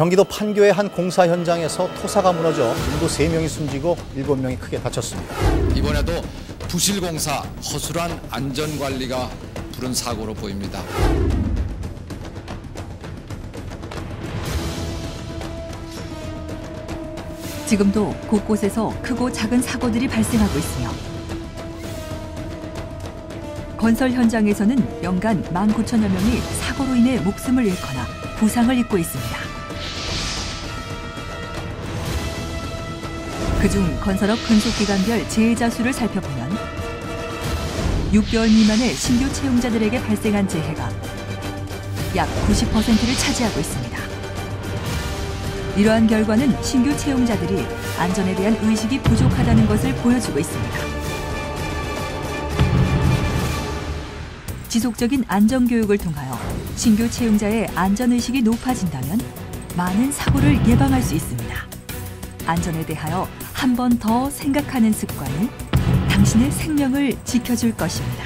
경기도 판교의 한 공사 현장에서 토사가 무너져 인구 3명이 숨지고 7명이 크게 다쳤습니다. 이번에도 부실공사, 허술한 안전관리가 부른 사고로 보입니다. 지금도 곳곳에서 크고 작은 사고들이 발생하고 있으며 건설 현장에서는 연간 19,000여 명이 사고로 인해 목숨을 잃거나 부상을 입고 있습니다. 그중 건설업 근속기간별 재해자 수를 살펴보면 6개월 미만의 신규 채용자들에게 발생한 재해가 약 90%를 차지하고 있습니다. 이러한 결과는 신규 채용자들이 안전에 대한 의식이 부족하다는 것을 보여주고 있습니다. 지속적인 안전교육을 통하여 신규 채용자의 안전의식이 높아진다면 많은 사고를 예방할 수 있습니다. 안전에 대하여 한 번 더 생각하는 습관이 당신의 생명을 지켜줄 것입니다.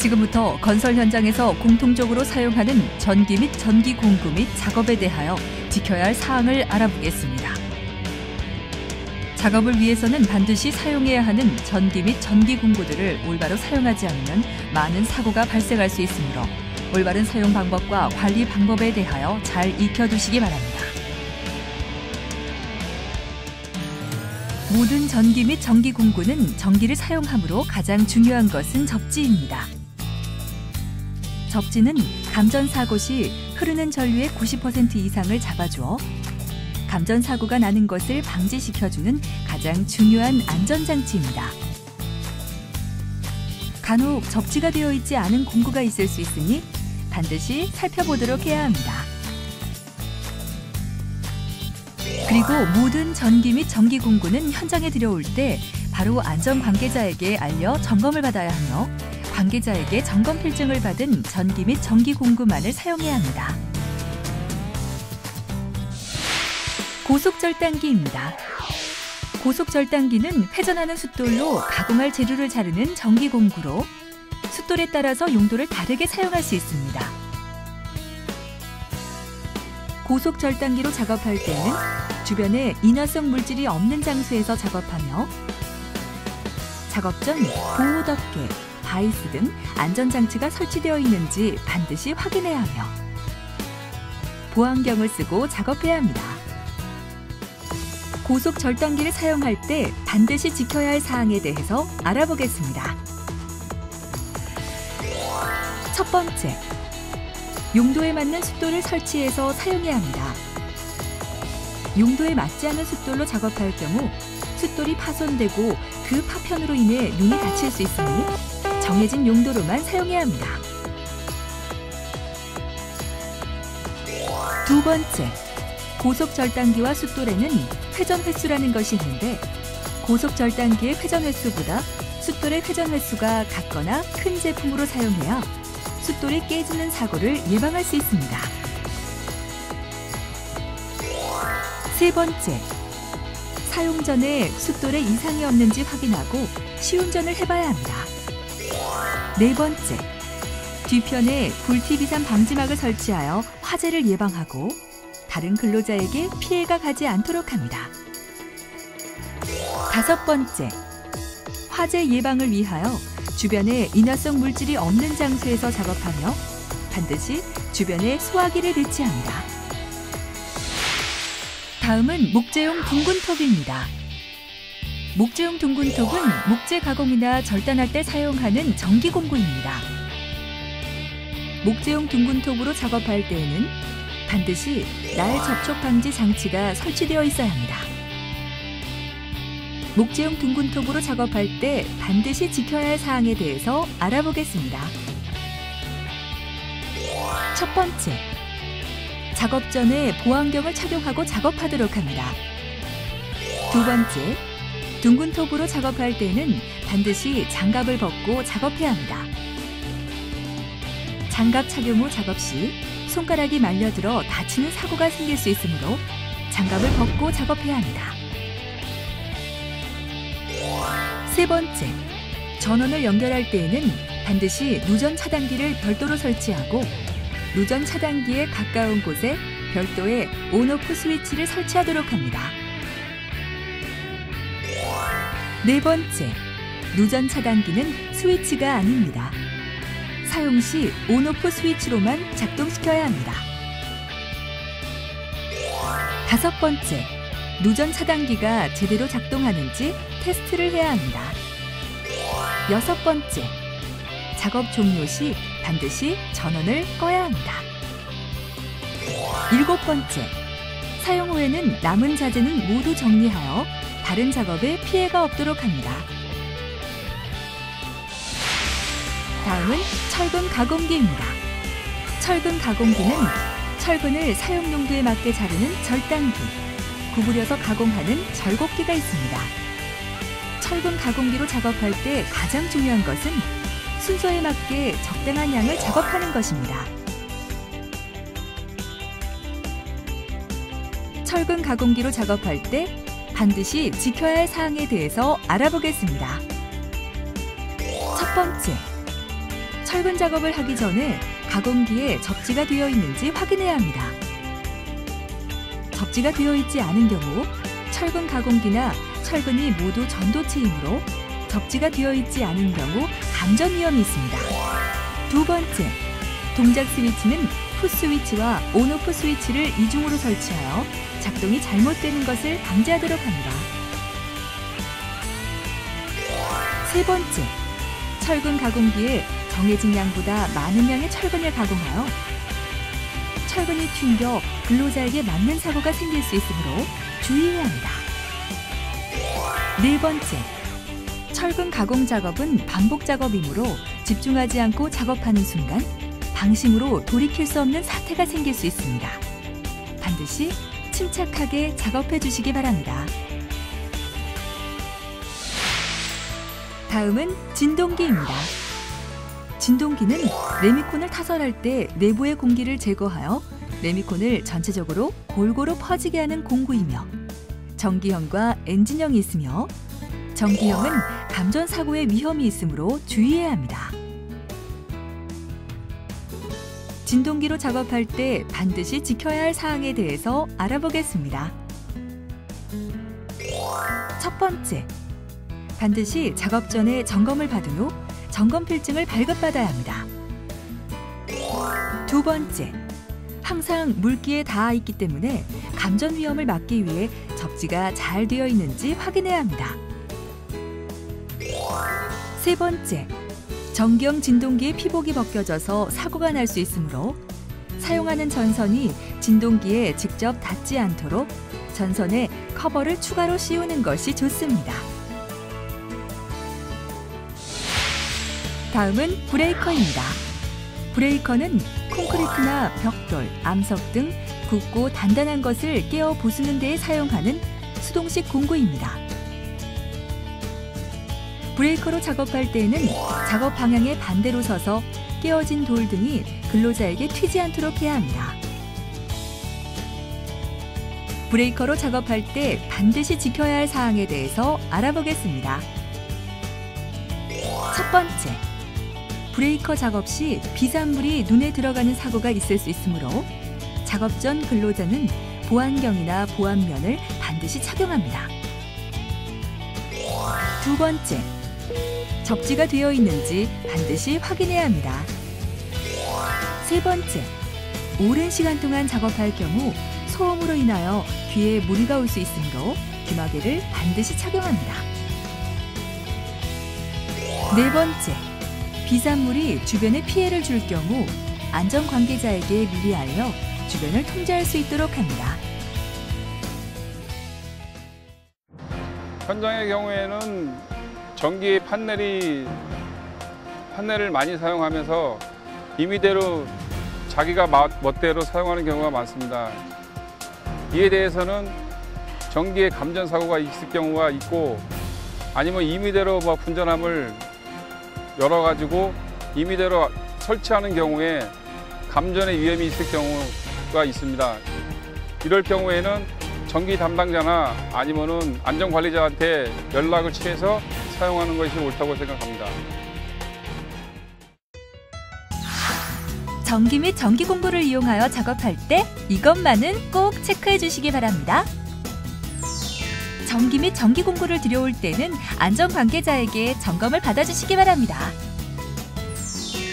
지금부터 건설 현장에서 공통적으로 사용하는 전기 및 전기 공구 및 작업에 대하여 지켜야 할 사항을 알아보겠습니다. 작업을 위해서는 반드시 사용해야 하는 전기 및 전기 공구들을 올바로 사용하지 않으면 많은 사고가 발생할 수 있으므로 올바른 사용 방법과 관리 방법에 대하여 잘 익혀두시기 바랍니다. 모든 전기 및 전기 공구는 전기를 사용하므로 가장 중요한 것은 접지입니다. 접지는 감전사고 시 흐르는 전류의 90% 이상을 잡아주어 감전사고가 나는 것을 방지시켜주는 가장 중요한 안전장치입니다. 간혹 접지가 되어 있지 않은 공구가 있을 수 있으니 반드시 살펴보도록 해야 합니다. 그리고 모든 전기 및 전기 공구는 현장에 들여올 때 바로 안전 관계자에게 알려 점검을 받아야 하며 관계자에게 점검 필증을 받은 전기 및 전기 공구만을 사용해야 합니다. 고속절단기입니다. 고속절단기는 회전하는 숫돌로 가공할 재료를 자르는 전기 공구로 숫돌에 따라서 용도를 다르게 사용할 수 있습니다. 고속절단기로 작업할 때는 주변에 인화성 물질이 없는 장소에서 작업하며 작업 전 보호덮개, 바이스 등 안전장치가 설치되어 있는지 반드시 확인해야 하며 보안경을 쓰고 작업해야 합니다. 고속절단기를 사용할 때 반드시 지켜야 할 사항에 대해서 알아보겠습니다. 첫 번째, 용도에 맞는 숫돌을 설치해서 사용해야 합니다. 용도에 맞지 않은 숫돌로 작업할 경우 숫돌이 파손되고 그 파편으로 인해 눈이 다칠 수 있으니 정해진 용도로만 사용해야 합니다. 두 번째, 고속절단기와 숫돌에는 회전 횟수라는 것이 있는데 고속절단기의 회전 횟수보다 숫돌의 회전 횟수가 같거나 큰 제품으로 사용해야 숫돌이 깨지는 사고를 예방할 수 있습니다. 세 번째, 사용 전에 숫돌에 이상이 없는지 확인하고 시운전을 해봐야 합니다. 네 번째, 뒤편에 불티 비산 방지막을 설치하여 화재를 예방하고 다른 근로자에게 피해가 가지 않도록 합니다. 다섯 번째, 화재 예방을 위하여 주변에 인화성 물질이 없는 장소에서 작업하며 반드시 주변에 소화기를 배치합니다. 다음은 목재용 둥근톱입니다. 목재용 둥근톱은 목재 가공이나 절단할 때 사용하는 전기 공구입니다. 목재용 둥근톱으로 작업할 때에는 반드시 날 접촉 방지 장치가 설치되어 있어야 합니다. 목재용 둥근톱으로 작업할 때 반드시 지켜야 할 사항에 대해서 알아보겠습니다. 첫 번째, 작업 전에 보안경을 착용하고 작업하도록 합니다. 두 번째, 둥근톱으로 작업할 때는 반드시 장갑을 벗고 작업해야 합니다. 장갑 착용 후 작업 시 손가락이 말려들어 다치는 사고가 생길 수 있으므로 장갑을 벗고 작업해야 합니다. 세 번째, 전원을 연결할 때에는 반드시 누전 차단기를 별도로 설치하고 누전 차단기에 가까운 곳에 별도의 온오프 스위치를 설치하도록 합니다. 네 번째, 누전 차단기는 스위치가 아닙니다. 사용 시 온오프 스위치로만 작동시켜야 합니다. 다섯 번째, 누전 차단기가 제대로 작동하는지 테스트를 해야 합니다. 여섯 번째, 작업 종료 시 반드시 전원을 꺼야 합니다. 일곱 번째, 사용 후에는 남은 자재는 모두 정리하여 다른 작업에 피해가 없도록 합니다. 다음은 철근 가공기입니다. 철근 가공기는 철근을 사용 용도에 맞게 자르는 절단기, 구부려서 가공하는 절곡기가 있습니다. 철근 가공기로 작업할 때 가장 중요한 것은 순서에 맞게 적당한 양을 작업하는 것입니다. 철근 가공기로 작업할 때 반드시 지켜야 할 사항에 대해서 알아보겠습니다. 첫 번째, 철근 작업을 하기 전에 가공기에 접지가 되어 있는지 확인해야 합니다. 접지가 되어 있지 않은 경우 철근 가공기나 철근이 모두 전도체이므로 접지가 되어 있지 않은 경우 감전 위험이 있습니다. 두 번째, 동작 스위치는 풋 스위치와 온오프 스위치를 이중으로 설치하여 작동이 잘못되는 것을 방지하도록 합니다. 세 번째, 철근 가공기에 정해진 양보다 많은 양의 철근을 가공하여 철근이 튕겨 근로자에게 맞는 사고가 생길 수 있으므로 주의해야 합니다. 네 번째, 철근 가공 작업은 반복 작업이므로 집중하지 않고 작업하는 순간 방심으로 돌이킬 수 없는 사태가 생길 수 있습니다. 반드시 침착하게 작업해 주시기 바랍니다. 다음은 진동기입니다. 진동기는 레미콘을 타설할 때 내부의 공기를 제거하여 레미콘을 전체적으로 골고루 퍼지게 하는 공구이며 전기형과 엔진형이 있으며 전기형은 감전 사고의 위험이 있으므로 주의해야 합니다. 진동기로 작업할 때 반드시 지켜야 할 사항에 대해서 알아보겠습니다. 첫 번째, 반드시 작업 전에 점검을 받은 후 점검 필증을 발급받아야 합니다. 두 번째, 항상 물기에 닿아 있기 때문에 감전 위험을 막기 위해 접지가 잘 되어 있는지 확인해야 합니다. 세 번째, 전기형 진동기의 피복이 벗겨져서 사고가 날 수 있으므로 사용하는 전선이 진동기에 직접 닿지 않도록 전선에 커버를 추가로 씌우는 것이 좋습니다. 다음은 브레이커입니다. 브레이커는 콘크리트나 벽돌, 암석 등 굵고 단단한 것을 깨어 부수는 데에 사용하는 수동식 공구입니다. 브레이커로 작업할 때에는 작업 방향의 반대로 서서 깨어진 돌 등이 근로자에게 튀지 않도록 해야 합니다. 브레이커로 작업할 때 반드시 지켜야 할 사항에 대해서 알아보겠습니다. 첫 번째, 브레이커 작업 시 비산물이 눈에 들어가는 사고가 있을 수 있으므로 작업 전 근로자는 보안경이나 보안면을 반드시 착용합니다. 두 번째, 접지가 되어 있는지 반드시 확인해야 합니다. 세 번째, 오랜 시간 동안 작업할 경우 소음으로 인하여 귀에 무리가 올 수 있으므로 귀마개를 반드시 착용합니다. 네 번째, 비산물이 주변에 피해를 줄 경우 안전 관계자에게 미리 알려 주변을 통제할 수 있도록 합니다. 현장의 경우에는 전기 판넬을 많이 사용하면서 임의대로 자기가 멋대로 사용하는 경우가 많습니다. 이에 대해서는 전기에 감전 사고가 있을 경우가 있고 아니면 임의대로 분전함을 열어가지고 임의대로 설치하는 경우에 감전의 위험이 있을 경우가 있습니다. 이럴 경우에는 전기 담당자나 아니면은 안전관리자한테 연락을 취해서 사용하는 것이 옳다고 생각합니다. 전기 및 전기 공구를 이용하여 작업할 때 이것만은 꼭 체크해 주시기 바랍니다. 전기 및 전기 공구를 들여올 때는 안전 관계자에게 점검을 받아주시기 바랍니다.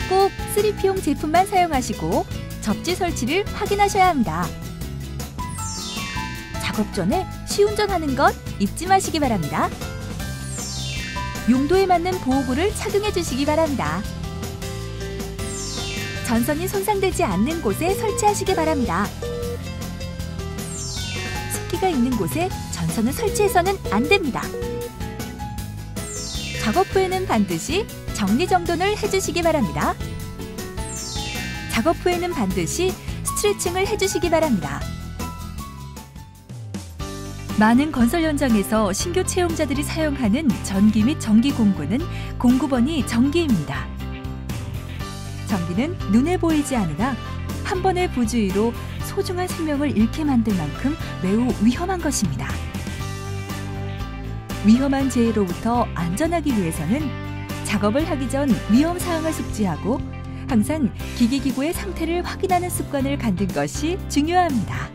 꼭 3P용 제품만 사용하시고 접지 설치를 확인하셔야 합니다. 작업 전에 시운전하는 것 잊지 마시기 바랍니다. 용도에 맞는 보호구를 착용해 주시기 바랍니다. 전선이 손상되지 않는 곳에 설치하시기 바랍니다. 습기가 있는 곳에 전선을 설치해서는 안 됩니다. 작업 후에는 반드시 정리정돈을 해주시기 바랍니다. 작업 후에는 반드시 스트레칭을 해주시기 바랍니다. 많은 건설 현장에서 신규 채용자들이 사용하는 전기 및 전기 공구는 공구번이 전기입니다. 전기는 눈에 보이지 않으나 한 번의 부주의로 소중한 생명을 잃게 만들 만큼 매우 위험한 것입니다. 위험한 재해로부터 안전하기 위해서는 작업을 하기 전 위험 사항을 숙지하고 항상 기기기구의 상태를 확인하는 습관을 갖는 것이 중요합니다.